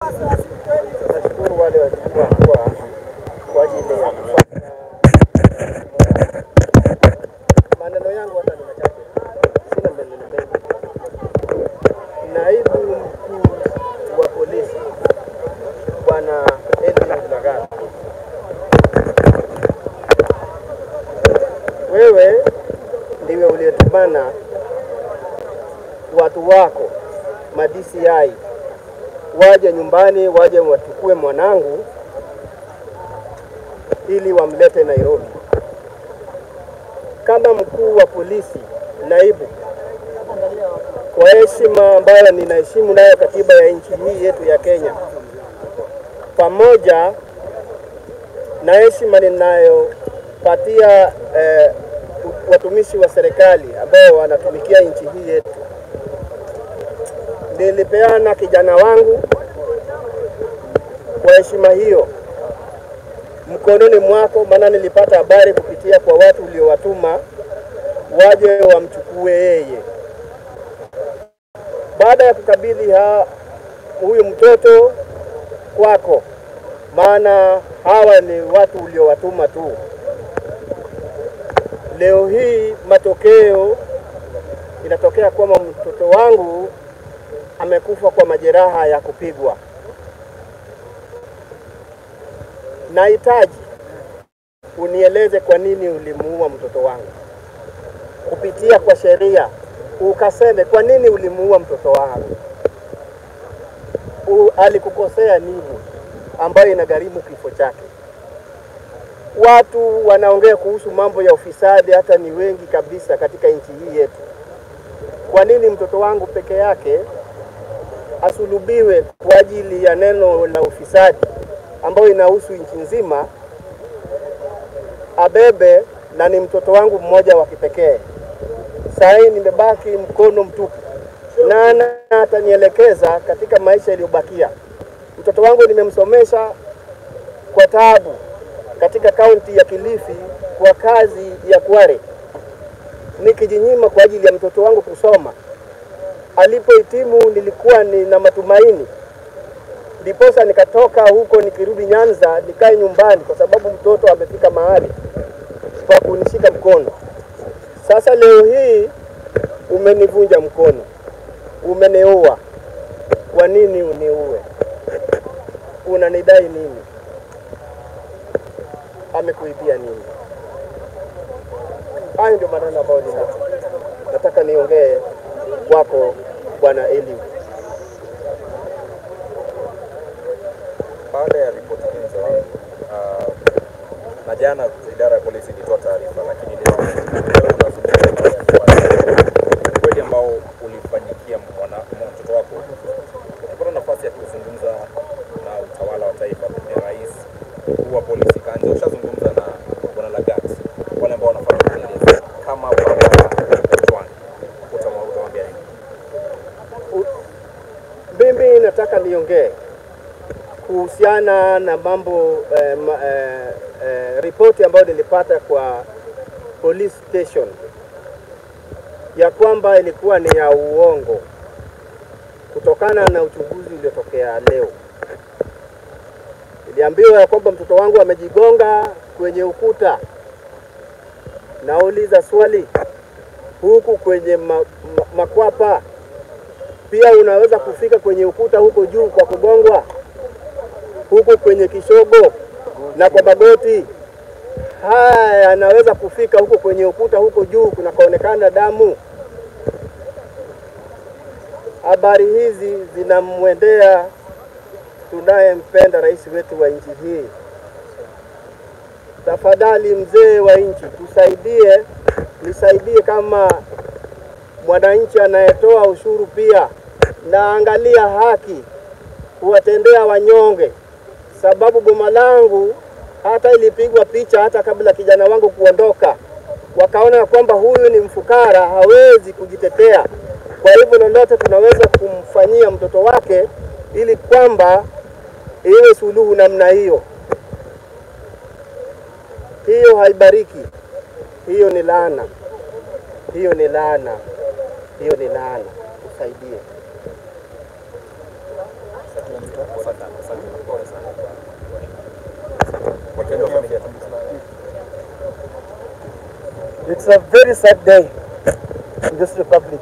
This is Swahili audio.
Nashukuru wale walikuwa kwa ajili ya maneno yangu hata ni machache. Sina maneno mengi. Naibu mkuu wa polisi Bwana Eliud Lagat, wewe ndiwe uliyetumana watu wako ma-DCI waje nyumbani, waje wachukue mwanangu ili wamlete Nairobi. Kama mkuu wa polisi naibu, kwa heshima ambayo ninaheshimu nayo katiba ya nchi hii yetu ya Kenya, pamoja na heshima ninayopatia watumishi wa serikali ambao wanatumikia nchi hii yetu, nilipeana kijana wangu kwa heshima hiyo mkononi mwako, maana nilipata habari kupitia kwa watu uliowatuma waje wamchukue yeye. Baada ya kukabidhi huyu mtoto kwako, maana hawa ni watu uliowatuma tu, leo hii matokeo inatokea kwamba mtoto wangu amekufa kwa majeraha ya kupigwa. Nahitaji unieleze kwa nini ulimuua mtoto wangu. Kupitia kwa sheria ukaseme kwa nini ulimuua mtoto wangu. Alikukosea nini ambayo inagharimu kifo chake? Watu wanaongea kuhusu mambo ya ufisadi, hata ni wengi kabisa katika nchi hii yetu. Kwa nini mtoto wangu peke yake asulubiwe kwa ajili ya neno la ufisadi ambayo inahusu nchi nzima, abebe na ni mtoto wangu mmoja wa kipekee? Sasa nimebaki mkono mtupu. Nana atanielekeza katika maisha yaliyobakia? Mtoto wangu nimemsomesha kwa taabu katika kaunti ya Kilifi kwa kazi ya Kware, nikijinyima kwa ajili ya mtoto wangu kusoma. Alipohitimu nilikuwa nina matumaini, ndiposa nikatoka huko nikirudi Nyanza nikae nyumbani, kwa sababu mtoto amefika mahali kwa kunishika mkono. Sasa leo hii umenivunja mkono, umeniua. Kwa nini uniue? Unanidai nini? Amekuibia nini? Hayo ndio maneno ambayo nataka niongee wako Bwana Eliud. Baada ya ripoti hizo, na jana idara ya polisi ilitoa taarifa, lakini leo kweli ambao ulifanyikia mtoto wako, ukipata nafasi ya kuzungumza na utawala wa taifa, kwa rais wa polisi Kanja, ushazungumza na Bwana Lagat, wale ambao wanafanya upelelezi kama utawaambia nini? Mimi nataka niongee kuhusiana na mambo ripoti ambayo nilipata kwa police station ya kwamba ilikuwa ni ya uongo, kutokana na uchunguzi uliotokea leo. Niliambiwa ya kwamba mtoto wangu amejigonga kwenye ukuta. Nauliza swali, huku kwenye makwapa pia unaweza kufika kwenye ukuta huko juu kwa kugongwa? Huko kwenye kishogo na kwa magoti, haya anaweza kufika huko kwenye ukuta huko juu kunakoonekana damu? Habari hizi zinamwendea tunayempenda rais wetu wa nchi hii. Tafadhali mzee wa nchi, tusaidie, nisaidie kama mwananchi anayetoa ushuru pia, na angalia haki kuwatendea wanyonge, sababu boma langu hata ilipigwa picha hata kabla kijana wangu kuondoka. Wakaona kwamba huyu ni mfukara, hawezi kujitetea. Kwa hivyo lolote tunaweza kumfanyia mtoto wake ili kwamba iwe suluhu namna hiyo. Hiyo haibariki. Hiyo ni laana. Hiyo ni laana. Hiyo ni laana. Tusaidie. upendo wa familia. It's a very sad day in this republic.